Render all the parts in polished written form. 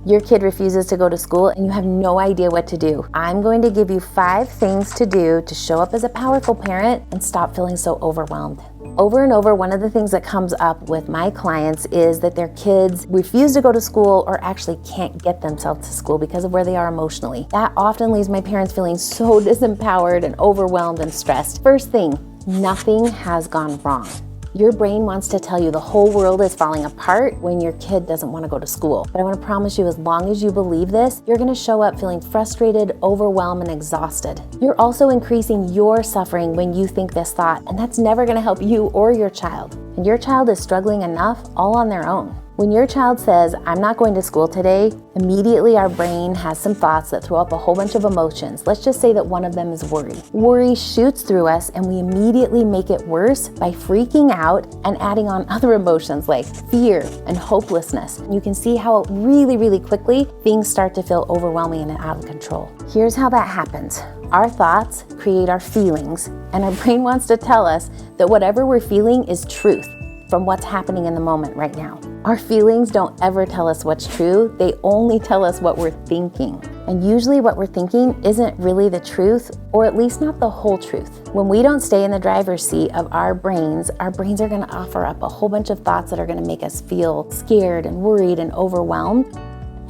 Your kid refuses to go to school and you have no idea what to do. I'm going to give you 5 things to do to show up as a powerful parent and stop feeling so overwhelmed. Over and over, one of the things that comes up with my clients is that their kids refuse to go to school or actually can't get themselves to school because of where they are emotionally. That often leaves my parents feeling so disempowered and overwhelmed and stressed. First thing, nothing has gone wrong. Your brain wants to tell you the whole world is falling apart when your kid doesn't want to go to school. But I want to promise you, as long as you believe this, you're going to show up feeling frustrated, overwhelmed, and exhausted. You're also increasing your suffering when you think this thought, and that's never going to help you or your child. And your child is struggling enough all on their own. When your child says, I'm not going to school today, immediately our brain has some thoughts that throw up a whole bunch of emotions. Let's just say that one of them is worry. Worry shoots through us and we immediately make it worse by freaking out and adding on other emotions like fear and hopelessness. You can see how really, really quickly things start to feel overwhelming and out of control. Here's how that happens. Our thoughts create our feelings, and our brain wants to tell us that whatever we're feeling is truth from what's happening in the moment right now. Our feelings don't ever tell us what's true, they only tell us what we're thinking. And usually what we're thinking isn't really the truth, or at least not the whole truth. When we don't stay in the driver's seat of our brains are gonna offer up a whole bunch of thoughts that are gonna make us feel scared and worried and overwhelmed,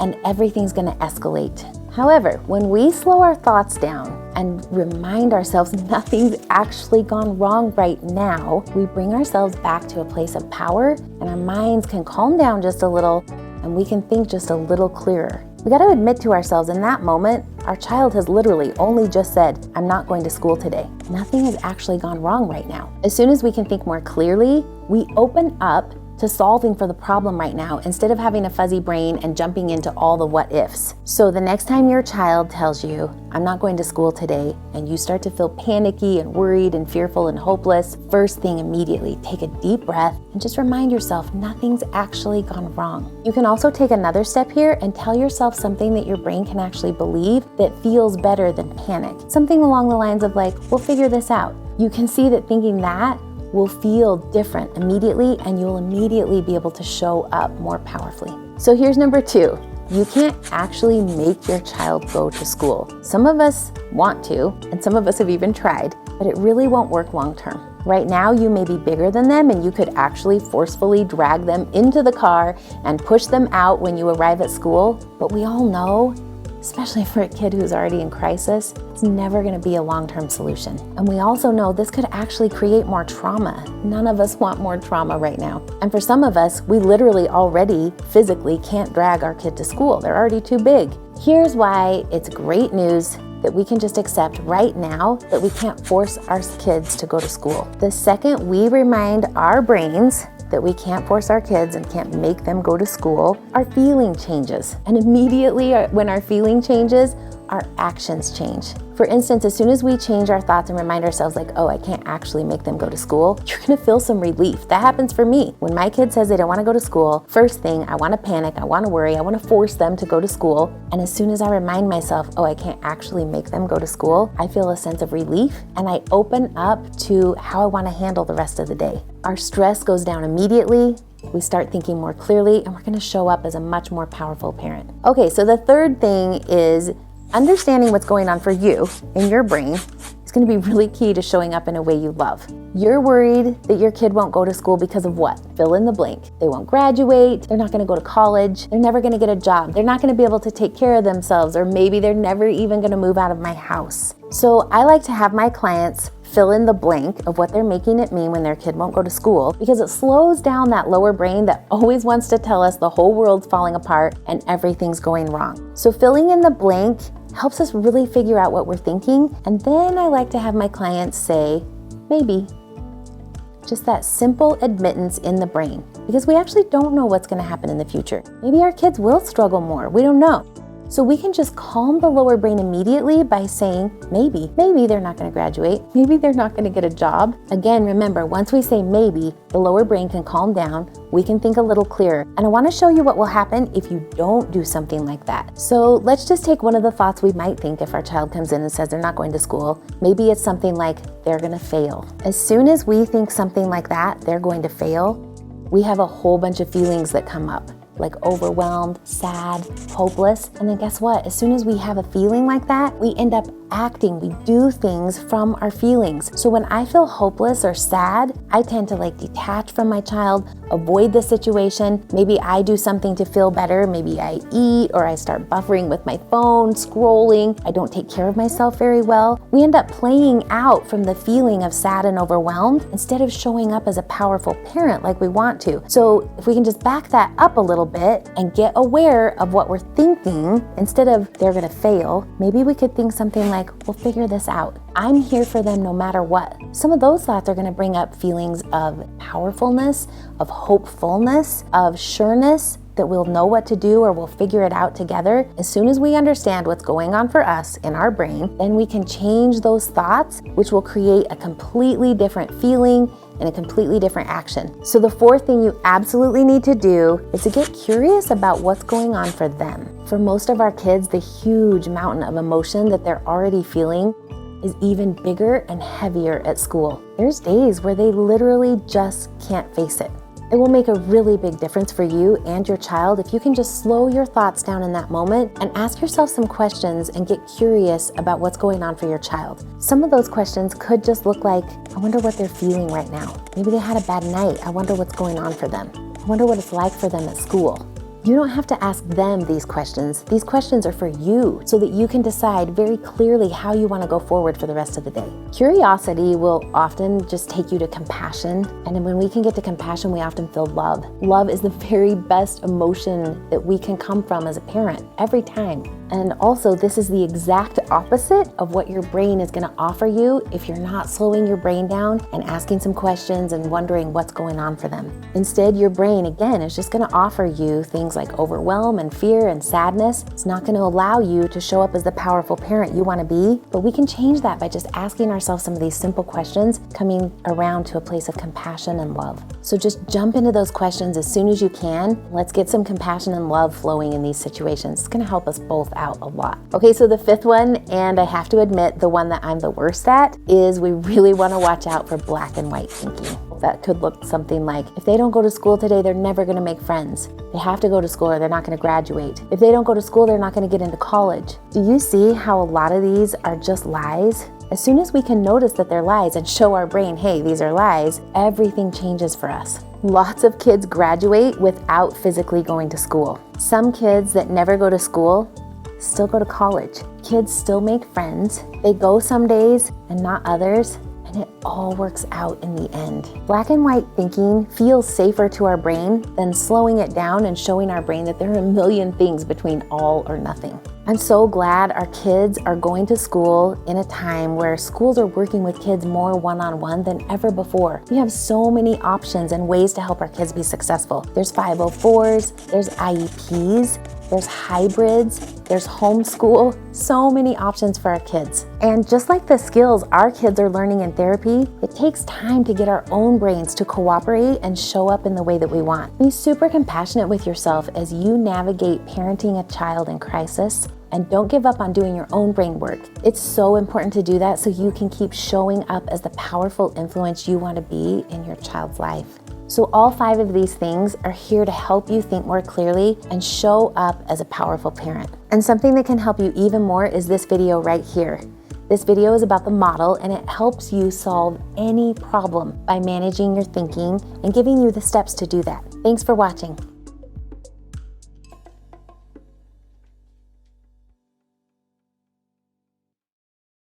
and everything's gonna escalate. However, when we slow our thoughts down and remind ourselves nothing's actually gone wrong right now, we bring ourselves back to a place of power and our minds can calm down just a little and we can think just a little clearer. We got to admit to ourselves in that moment, our child has literally only just said, I'm not going to school today. Nothing has actually gone wrong right now. As soon as we can think more clearly, we open up to solving for the problem right now instead of having a fuzzy brain and jumping into all the what ifs. So the next time your child tells you, I'm not going to school today, and you start to feel panicky and worried and fearful and hopeless, first thing immediately, take a deep breath and just remind yourself nothing's actually gone wrong. You can also take another step here and tell yourself something that your brain can actually believe that feels better than panic. Something along the lines of like, we'll figure this out. You can see that thinking that will feel different immediately and you'll immediately be able to show up more powerfully. So here's number 2. You can't actually make your child go to school. Some of us want to, and some of us have even tried, but it really won't work long term. Right now, you may be bigger than them and you could actually forcefully drag them into the car and push them out when you arrive at school, but we all know, especially for a kid who's already in crisis, it's never going to be a long-term solution. And we also know this could actually create more trauma. None of us want more trauma right now. And for some of us, we literally already physically can't drag our kid to school. They're already too big. Here's why it's great news that we can just accept right now that we can't force our kids to go to school. The second we remind our brains that we can't force our kids and can't make them go to school, our feeling changes. And immediately when our feeling changes, our actions change. For instance, as soon as we change our thoughts and remind ourselves like, oh, I can't actually make them go to school, you're gonna feel some relief. That happens for me. When my kid says they don't wanna go to school, first thing, I wanna panic, I wanna worry, I wanna force them to go to school. And as soon as I remind myself, oh, I can't actually make them go to school, I feel a sense of relief and I open up to how I wanna handle the rest of the day. Our stress goes down immediately. We start thinking more clearly and we're gonna show up as a much more powerful parent. Okay, so the third thing is understanding what's going on for you in your brain is going to be really key to showing up in a way you love. You're worried that your kid won't go to school because of what? Fill in the blank. They won't graduate, they're not going to go to college, they're never going to get a job, they're not going to be able to take care of themselves, or maybe they're never even going to move out of my house. So I like to have my clients fill in the blank of what they're making it mean when their kid won't go to school, because it slows down that lower brain that always wants to tell us the whole world's falling apart and everything's going wrong. So filling in the blank helps us really figure out what we're thinking. And then I like to have my clients say, maybe. Just that simple admittance in the brain, because we actually don't know what's going to happen in the future. Maybe our kids will struggle more. We don't know. So we can just calm the lower brain immediately by saying, maybe they're not going to graduate. Maybe they're not going to get a job. Again, remember, once we say maybe, the lower brain can calm down. We can think a little clearer. And I want to show you what will happen if you don't do something like that. So let's just take one of the thoughts we might think if our child comes in and says they're not going to school. Maybe it's something like they're going to fail. As soon as we think something like that, they're going to fail, we have a whole bunch of feelings that come up. like overwhelmed, sad, hopeless. And then guess what? As soon as we have a feeling like that, we end up acting. We do things from our feelings. So when I feel hopeless or sad, I tend to like detach from my child, avoid the situation. Maybe I do something to feel better. Maybe I eat, or I start buffering with my phone, scrolling. I don't take care of myself very well. We end up playing out from the feeling of sad and overwhelmed instead of showing up as a powerful parent like we want to. So if we can just back that up a little bit and get aware of what we're thinking, instead of they're gonna fail, maybe we could think something like, we'll figure this out. I'm here for them no matter what. Some of those thoughts are gonna bring up feelings of powerfulness, of hopefulness, of sureness, that we'll know what to do or we'll figure it out together. As soon as we understand what's going on for us in our brain, then we can change those thoughts, which will create a completely different feeling and a completely different action. So the fourth thing you absolutely need to do is to get curious about what's going on for them. For most of our kids, the huge mountain of emotion that they're already feeling is even bigger and heavier at school. There's days where they literally just can't face it. It will make a really big difference for you and your child if you can just slow your thoughts down in that moment and ask yourself some questions and get curious about what's going on for your child. Some of those questions could just look like, I wonder what they're feeling right now. Maybe they had a bad night. I wonder what's going on for them. I wonder what it's like for them at school. You don't have to ask them these questions. These questions are for you so that you can decide very clearly how you want to go forward for the rest of the day. Curiosity will often just take you to compassion. And then when we can get to compassion, we often feel love. Love is the very best emotion that we can come from as a parent every time. And also, this is the exact opposite of what your brain is going to offer you if you're not slowing your brain down and asking some questions and wondering what's going on for them. Instead, your brain, again, is just going to offer you things like overwhelm and fear and sadness. It's not going to allow you to show up as the powerful parent you want to be, but we can change that by just asking ourselves some of these simple questions, coming around to a place of compassion and love. So just jump into those questions as soon as you can. Let's get some compassion and love flowing in these situations. It's going to help us both out a lot. Okay, so the fifth one, and I have to admit the one that I'm the worst at, is we really want to watch out for black and white thinking. That could look something like, if they don't go to school today, they're never going to make friends. They have to go to school or they're not going to graduate. If they don't go to school, they're not going to get into college. Do you see how a lot of these are just lies? As soon as we can notice that they're lies and show our brain, hey, these are lies, everything changes for us. Lots of kids graduate without physically going to school. Some kids that never go to school still go to college. Kids still make friends. They go some days and not others. And it all works out in the end. Black and white thinking feels safer to our brain than slowing it down and showing our brain that there are a million things between all or nothing. I'm so glad our kids are going to school in a time where schools are working with kids more one-on-one than ever before. We have so many options and ways to help our kids be successful. There's 504s, there's IEPs, there's hybrids, there's homeschool, so many options for our kids. And just like the skills our kids are learning in therapy, it takes time to get our own brains to cooperate and show up in the way that we want. Be super compassionate with yourself as you navigate parenting a child in crisis, and don't give up on doing your own brain work. It's so important to do that so you can keep showing up as the powerful influence you want to be in your child's life. So all 5 of these things are here to help you think more clearly and show up as a powerful parent. And something that can help you even more is this video right here. This video is about the model, and it helps you solve any problem by managing your thinking and giving you the steps to do that. Thanks for watching.